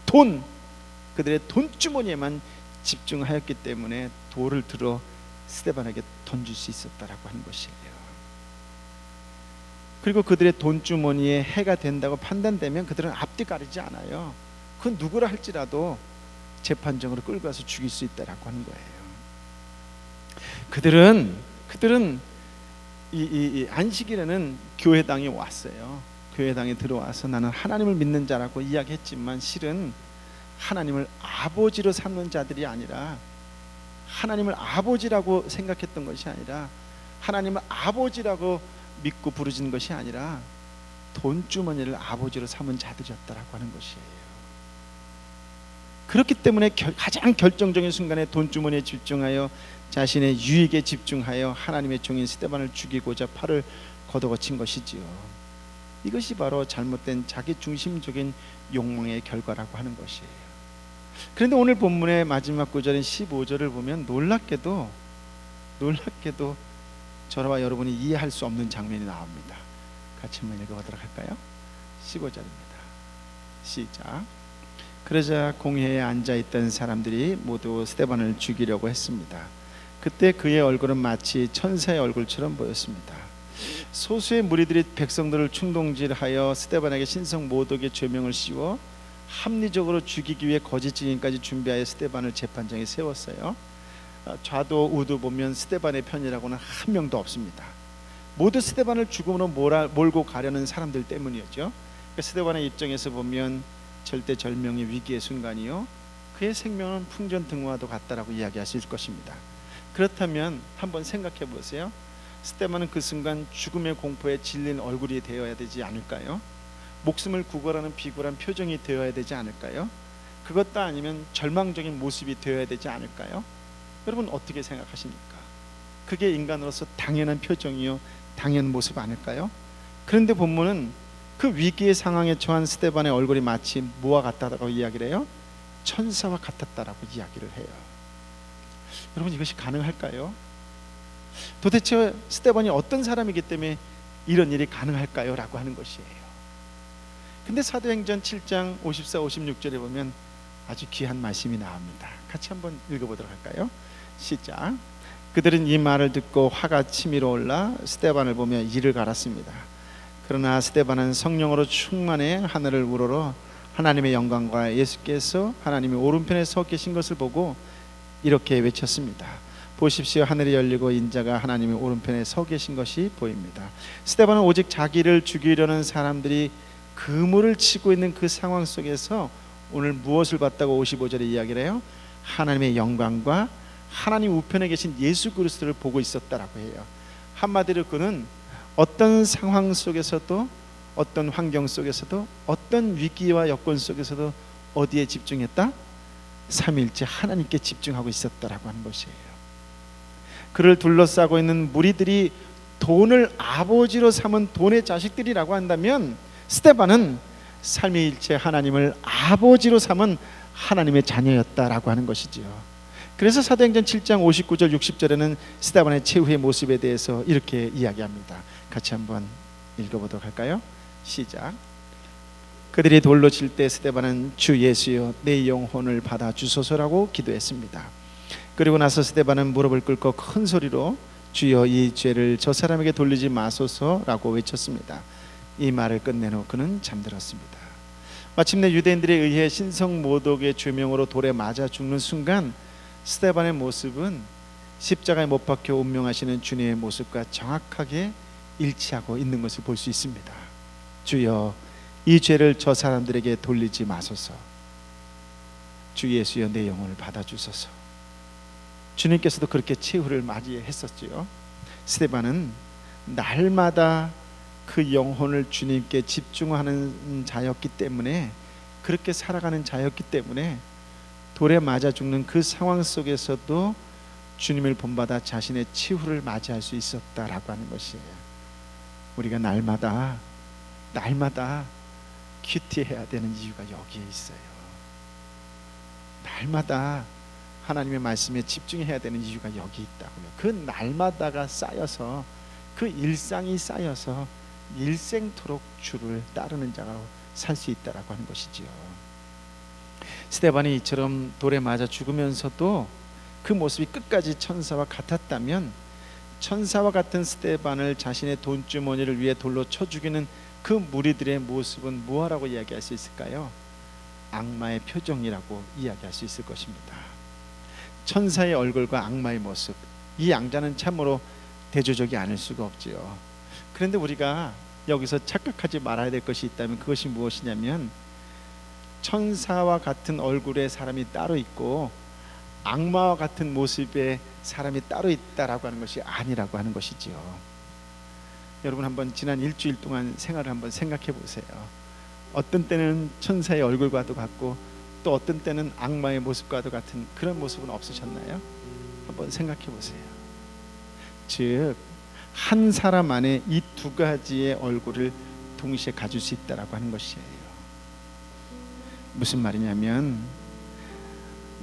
돈, 그들의 돈주머니에만 집중하였기 때문에 돌을 들어 스데반에게 던질 수 있었다라고 하는 것이에요. 그리고 그들의 돈주머니에 해가 된다고 판단되면 그들은 앞뒤 가리지 않아요. 그건 누구라 할지라도 재판정으로 끌고 가서 죽일 수 있다라고 하는 거예요. 그들은 이 안식일에는 교회당에 왔어요. 교회당에 들어와서 나는 하나님을 믿는 자라고 이야기했지만 실은 하나님을 아버지로 삼는 자들이 아니라, 하나님을 아버지라고 생각했던 것이 아니라, 하나님을 아버지라고 믿고 부르짖는 것이 아니라 돈주머니를 아버지로 삼은 자들이었다라고 하는 것이에요. 그렇기 때문에 가장 결정적인 순간에 돈주머니에 집중하여 자신의 유익에 집중하여 하나님의 종인 스데반을 죽이고자 팔을 걷어거친 것이지요. 이것이 바로 잘못된 자기중심적인 욕망의 결과라고 하는 것이에요. 그런데 오늘 본문의 마지막 구절인 15절을 보면 놀랍게도 저와 여러분이 이해할 수 없는 장면이 나옵니다. 같이 한번 읽어보도록 할까요? 15절입니다. 시작. 그러자 공회에 앉아있던 사람들이 모두 스데반을 죽이려고 했습니다. 그때 그의 얼굴은 마치 천사의 얼굴처럼 보였습니다. 소수의 무리들이 백성들을 충동질하여 스데반에게 신성 모독의 죄명을 씌워 합리적으로 죽이기 위해 거짓 증인까지 준비하여 스데반을 재판장에 세웠어요. 좌도 우도 보면 스데반의 편이라고는 한 명도 없습니다. 모두 스데반을 죽음으로 몰고 가려는 사람들 때문이었죠. 스데반의 입장에서 보면 절대절명의 위기의 순간이요, 그의 생명은 풍전등화와도 같다라고 이야기하실 것입니다. 그렇다면 한번 생각해 보세요. 스데반은 그 순간 죽음의 공포에 질린 얼굴이 되어야 되지 않을까요? 목숨을 구걸하는 비굴한 표정이 되어야 되지 않을까요? 그것도 아니면 절망적인 모습이 되어야 되지 않을까요? 여러분 어떻게 생각하십니까? 그게 인간으로서 당연한 표정이요, 당연한 모습 아닐까요? 그런데 본문은 그 위기의 상황에 처한 스데반의 얼굴이 마치 뭐와 같다고 이야기를 해요? 천사와 같았다라고 이야기를 해요. 여러분 이것이 가능할까요? 도대체 스데반이 어떤 사람이기 때문에 이런 일이 가능할까요? 라고 하는 것이에요. 근데 사도행전 7장 54, 56절에 보면 아주 귀한 말씀이 나옵니다. 같이 한번 읽어보도록 할까요? 시작. 그들은 이 말을 듣고 화가 치밀어 올라 스데반을 보며 이를 갈았습니다. 그러나 스데반은 성령으로 충만해 하늘을 우러러 하나님의 영광과 예수께서 하나님의 오른편에 서 계신 것을 보고 이렇게 외쳤습니다. 보십시오, 하늘이 열리고 인자가 하나님의 오른편에 서 계신 것이 보입니다. 스데반은 오직 자기를 죽이려는 사람들이 그물을 치고 있는 그 상황 속에서 오늘 무엇을 봤다고 55절에 이야기를 해요? 하나님의 영광과 하나님 우편에 계신 예수 그리스도를 보고 있었다라고 해요. 한마디로 그는 어떤 상황 속에서도, 어떤 환경 속에서도, 어떤 위기와 여건 속에서도 어디에 집중했다? 삼위일체 하나님께 집중하고 있었다라고 하는 것이에요. 그를 둘러싸고 있는 무리들이 돈을 아버지로 삼은 돈의 자식들이라고 한다면 스데반은 삼위일체 하나님을 아버지로 삼은 하나님의 자녀였다라고 하는 것이지요. 그래서 사도행전 7장 59절 60절에는 스데반의 최후의 모습에 대해서 이렇게 이야기합니다. 같이 한번 읽어보도록 할까요? 시작. 그들이 돌로 칠 때 스데반은 주 예수여 내 영혼을 받아 주소서라고 기도했습니다. 그리고 나서 스데반은 무릎을 꿇고 큰 소리로 주여 이 죄를 저 사람에게 돌리지 마소서라고 외쳤습니다. 이 말을 끝낸 후 그는 잠들었습니다. 마침내 유대인들에 의해 신성 모독의 죄명으로 돌에 맞아 죽는 순간 스데반의 모습은 십자가에 못 박혀 운명하시는 주님의 모습과 정확하게 일치하고 있는 것을 볼 수 있습니다. 주여 이 죄를 저 사람들에게 돌리지 마소서. 주 예수여 내 영혼을 받아주소서. 주님께서도 그렇게 최후를 맞이했었지요. 스데반은 날마다 그 영혼을 주님께 집중하는 자였기 때문에, 그렇게 살아가는 자였기 때문에 돌에 맞아 죽는 그 상황 속에서도 주님을 본받아 자신의 치유를 맞이할 수 있었다라고 하는 것이에요. 우리가 날마다 큐티해야 되는 이유가 여기에 있어요. 날마다 하나님의 말씀에 집중해야 되는 이유가 여기 있다고요. 그 날마다가 쌓여서, 그 일상이 쌓여서 일생토록 주를 따르는 자가 살 수 있다라고 하는 것이지요. 스데반이 이처럼 돌에 맞아 죽으면서도 그 모습이 끝까지 천사와 같았다면, 천사와 같은 스데반을 자신의 돈주머니를 위해 돌로 쳐 죽이는 그 무리들의 모습은 무엇이라고 이야기할 수 있을까요? 악마의 표정이라고 이야기할 수 있을 것입니다. 천사의 얼굴과 악마의 모습, 이 양자는 참으로 대조적이 아닐 수가 없지요. 그런데 우리가 여기서 착각하지 말아야 될 것이 있다면 그것이 무엇이냐면, 천사와 같은 얼굴의 사람이 따로 있고 악마와 같은 모습의 사람이 따로 있다라고 하는 것이 아니라고 하는 것이지요. 여러분 한번 지난 일주일 동안 생활을 한번 생각해 보세요. 어떤 때는 천사의 얼굴과도 같고 또 어떤 때는 악마의 모습과도 같은 그런 모습은 없으셨나요? 한번 생각해 보세요. 즉, 한 사람 안에 이 두 가지의 얼굴을 동시에 가질 수 있다라고 하는 것이에요. 무슨 말이냐면,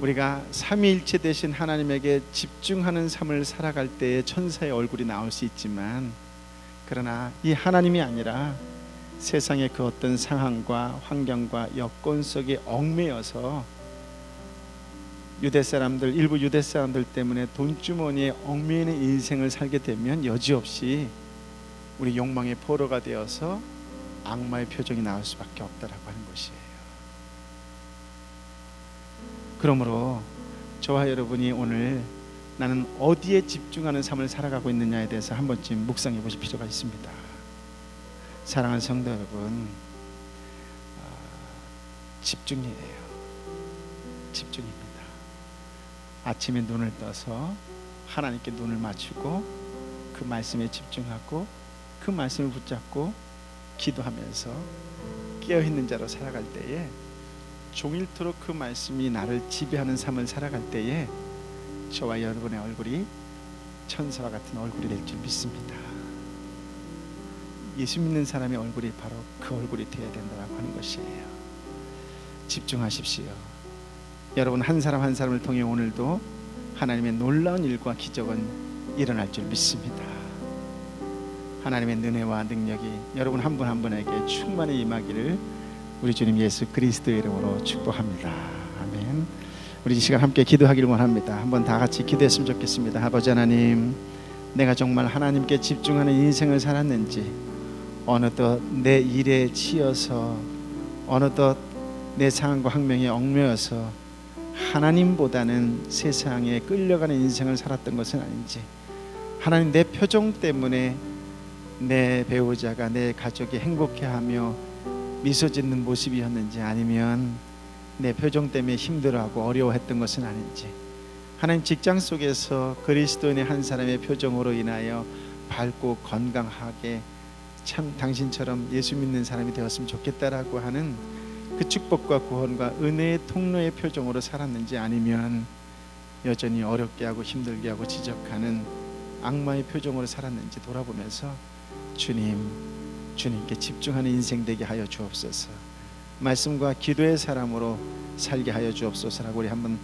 우리가 삼위일체 되신 하나님에게 집중하는 삶을 살아갈 때에 천사의 얼굴이 나올 수 있지만, 그러나 이 하나님이 아니라 세상의 그 어떤 상황과 환경과 여건 속에 얽매여서 일부 유대 사람들 때문에 돈주머니에 얽매이는 인생을 살게 되면 여지없이 우리 욕망의 포로가 되어서 악마의 표정이 나올 수밖에 없다라고 하는 것이에요. 그러므로 저와 여러분이 오늘 나는 어디에 집중하는 삶을 살아가고 있느냐에 대해서 한 번쯤 묵상해 보실 필요가 있습니다. 사랑하는 성도 여러분, 집중이에요. 집중입니다. 아침에 눈을 떠서 하나님께 눈을 맞추고 그 말씀에 집중하고 그 말씀을 붙잡고 기도하면서 깨어있는 자로 살아갈 때에, 종일토록 그 말씀이 나를 지배하는 삶을 살아갈 때에 저와 여러분의 얼굴이 천사와 같은 얼굴이 될 줄 믿습니다. 예수 믿는 사람의 얼굴이 바로 그 얼굴이 되어야 된다고 하는 것이에요. 집중하십시오. 여러분 한 사람 한 사람을 통해 오늘도 하나님의 놀라운 일과 기적은 일어날 줄 믿습니다. 하나님의 은혜와 능력이 여러분 한 분 한 분에게 충만히 임하기를 우리 주님 예수 그리스도의 이름으로 축복합니다. 아멘. 우리 이 시간 함께 기도하기를 원합니다. 한번 다 같이 기도했으면 좋겠습니다. 아버지 하나님, 내가 정말 하나님께 집중하는 인생을 살았는지, 어느덧 내 일에 치여서, 어느덧 내 상황과 환경에 얽매여서 하나님보다는 세상에 끌려가는 인생을 살았던 것은 아닌지, 하나님 내 표정 때문에 내 배우자가, 내 가족이 행복해하며 미소 짓는 모습이었는지, 아니면 내 표정 때문에 힘들어하고 어려워했던 것은 아닌지, 하나님 직장 속에서 그리스도인의 한 사람의 표정으로 인하여 밝고 건강하게 참 당신처럼 예수 믿는 사람이 되었으면 좋겠다라고 하는 그 축복과 구원과 은혜의 통로의 표정으로 살았는지, 아니면 여전히 어렵게 하고 힘들게 하고 지적하는 악마의 표정으로 살았는지 돌아보면서 주님께 집중하는 인생 되게 하여 주옵소서. 말씀과 기도의 사람으로 살게 하여 주옵소서라고 우리 한번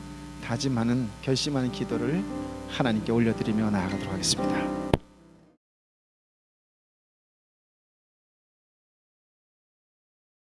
다짐하는, 결심하는 기도를 하나님께 올려드리며 나아가도록 하겠습니다.